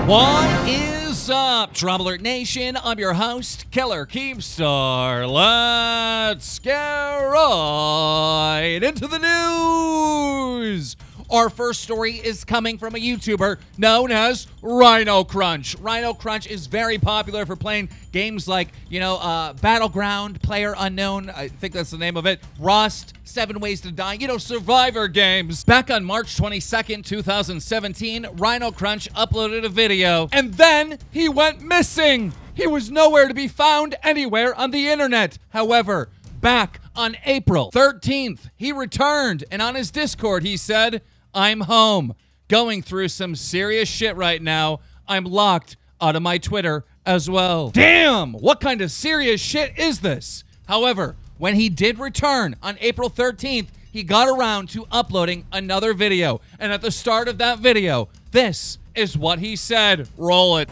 What is up, DramaAlert Nation? I'm your host, Killer KEEMSTAR. Let's get right into the news. Our first story is coming from a YouTuber known as Rhinocrunch. Rhinocrunch is very popular for playing games like, Battleground, Player Unknown, I think that's the name of it, Rust, 7 Ways to Die, Survivor games. Back on March 22nd, 2017, Rhinocrunch uploaded a video, and then he went missing. He was nowhere to be found anywhere on the internet. However, back on April 13th, he returned, and on his Discord, he said, "I'm home. Going through some serious shit right now. I'm locked out of my Twitter as well." Damn! What kind of serious shit is this? However, when he did return on April 13th, he got around to uploading another video. And at the start of that video, this is what he said. Roll it.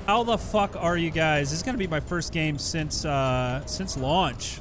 How the fuck are you guys? This is going to be my first game since launch.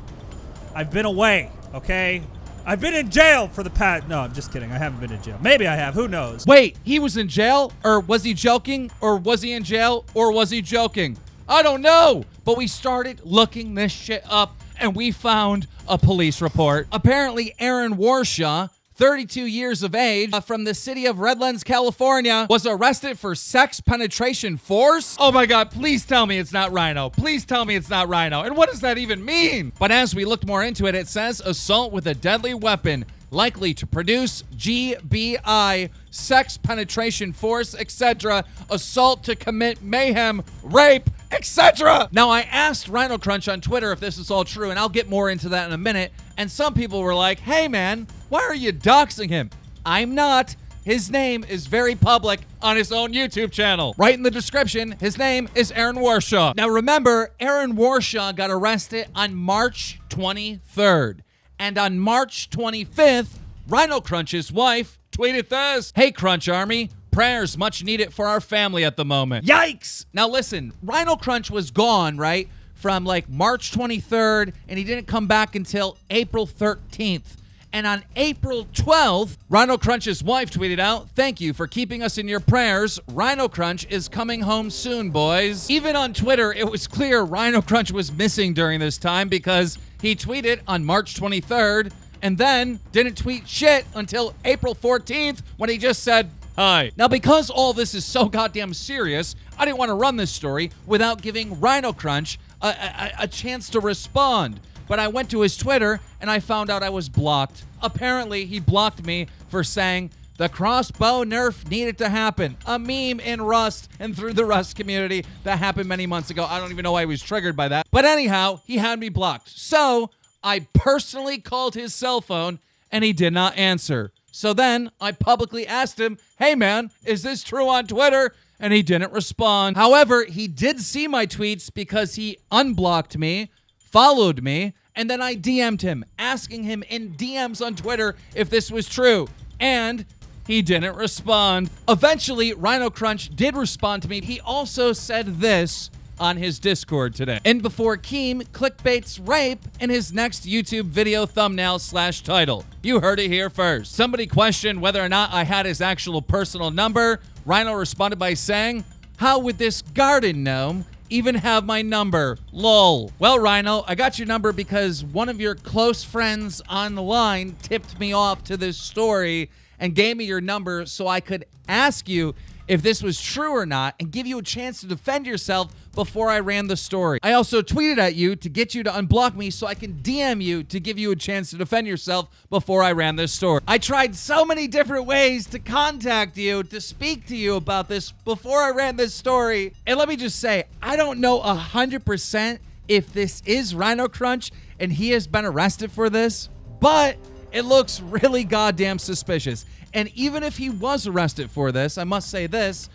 I've been away, okay? I've been in jail for the past... No, I'm just kidding. I haven't been in jail. Maybe I have. Who knows? Wait, he was in jail? Or was he joking? Or was he in jail? Or was he joking? I don't know. But we started looking this shit up, and we found a police report. Apparently, Aaron Warshaw, 32 years of age, from the city of Redlands, California, was arrested for sex penetration force. Oh my God, please tell me it's not Rhino. Please tell me it's not Rhino. And what does that even mean? But as we looked more into it, it says assault with a deadly weapon likely to produce GBI, sex penetration force, etc., assault to commit mayhem, rape, etc. Now, I asked Rhinocrunch on Twitter if this is all true, and I'll get more into that in a minute. And some people were like, "Hey, man, why are you doxing him?" I'm not. His name is very public on his own YouTube channel. Right in the description, his name is Aaron Warshaw. Now, remember, Aaron Warshaw got arrested on March 23rd. And on March 25th, Rhinocrunch's wife tweeted this: "Hey, Crunch Army, prayers much needed for our family at the moment." Yikes! Now listen, Rhinocrunch was gone, right? From like March 23rd, and he didn't come back until April 13th. And on April 12th, Rhinocrunch's wife tweeted out, "Thank you for keeping us in your prayers. Rhinocrunch is coming home soon, boys." Even on Twitter, it was clear Rhinocrunch was missing during this time because he tweeted on March 23rd and then didn't tweet shit until April 14th when he just said, "Hi." Now, because all this is so goddamn serious, I didn't want to run this story without giving Rhinocrunch a chance to respond. But I went to his Twitter and I found out I was blocked. Apparently, he blocked me for saying the crossbow nerf needed to happen. A meme in Rust and through the Rust community that happened many months ago. I don't even know why he was triggered by that. But anyhow, he had me blocked. So I personally called his cell phone and he did not answer. So then I publicly asked him, "Hey man, is this true on Twitter?" And he didn't respond. However, he did see my tweets because he unblocked me, followed me, and then I DM'd him, asking him in DMs on Twitter if this was true. And he didn't respond. Eventually, Rhinocrunch did respond to me. He also said this on his Discord today. And before Keem clickbaits rape in his next YouTube video thumbnail/title. You heard it here first. Somebody questioned whether or not I had his actual personal number. Rhino responded by saying, "How would this garden gnome even have my number? Lol." Well, Rhino, I got your number because one of your close friends on the line tipped me off to this story and gave me your number so I could ask you if this was true or not and give you a chance to defend yourself before I ran the story. I also tweeted at you to get you to unblock me so I can DM you to give you a chance to defend yourself before I ran this story. I tried so many different ways to contact you, to speak to you about this before I ran this story. And let me just say, I don't know 100% if this is Rhinocrunch and he has been arrested for this, but it looks really goddamn suspicious. And even if he was arrested for this, I must say this,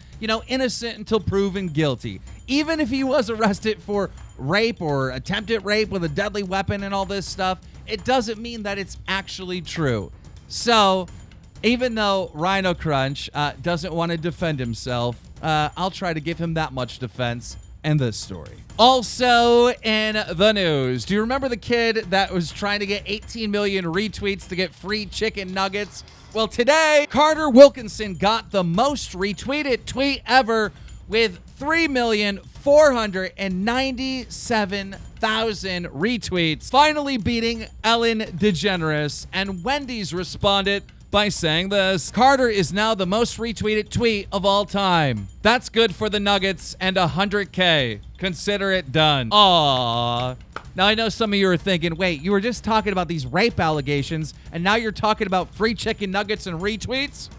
innocent until proven guilty. Even if he was arrested for rape or attempted rape with a deadly weapon and all this stuff, it doesn't mean that it's actually true. So, even though Rhinocrunch doesn't want to defend himself, I'll try to give him that much defense in this story. Also in the news, do you remember the kid that was trying to get 18 million retweets to get free chicken nuggets? Well, today, Carter Wilkinson got the most retweeted tweet ever with 3,497,000 retweets, finally beating Ellen DeGeneres. And Wendy's responded by saying this: Carter is now the most retweeted tweet of all time. That's good for the Nuggets and 100K. Consider it done. Aww. Now, I know some of you are thinking, wait, you were just talking about these rape allegations, and now you're talking about free chicken nuggets and retweets?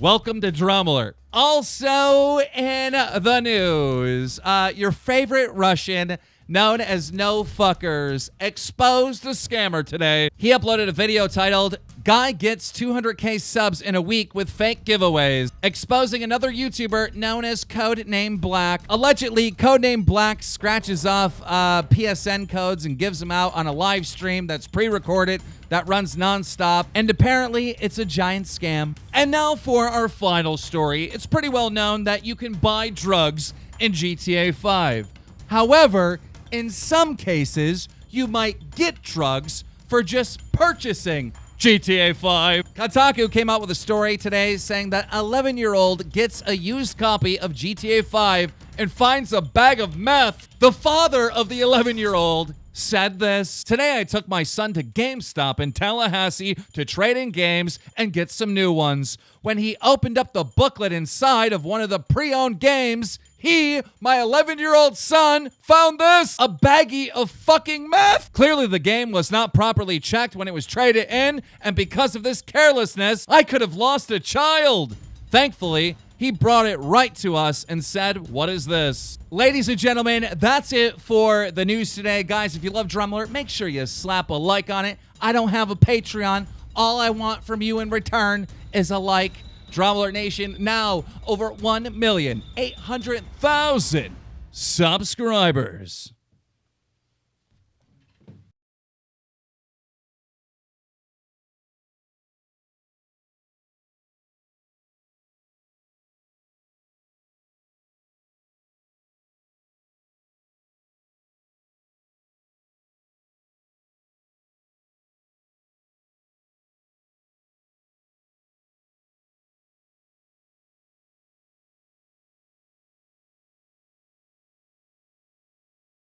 Welcome to DramaAlert. Also in the news, your favorite Russian, known as No Fuckers, exposed a scammer today. He uploaded a video titled, "Guy Gets 200K Subs in a Week with Fake Giveaways," exposing another YouTuber known as Codename Black. Allegedly, Codename Black scratches off PSN codes and gives them out on a live stream that's pre-recorded, that runs nonstop, and apparently it's a giant scam. And now for our final story. It's pretty well known that you can buy drugs in GTA 5. However, in some cases, you might get drugs for just purchasing GTA 5. Kotaku came out with a story today saying that 11-year-old gets a used copy of GTA 5 and finds a bag of meth. The father of the 11-year-old said this: "Today I took my son to GameStop in Tallahassee to trade in games and get some new ones. When he opened up the booklet inside of one of the pre-owned games, he, my 11-year-old son, found this, a baggie of fucking meth." Clearly the game was not properly checked when it was traded in, and because of this carelessness, I could have lost a child. Thankfully, he brought it right to us and said, "What is this?" Ladies and gentlemen, that's it for the news today. Guys, if you love DramaAlert, make sure you slap a like on it. I don't have a Patreon. All I want from you in return is a like. DramaAlert Nation, now over 1,800,000 subscribers.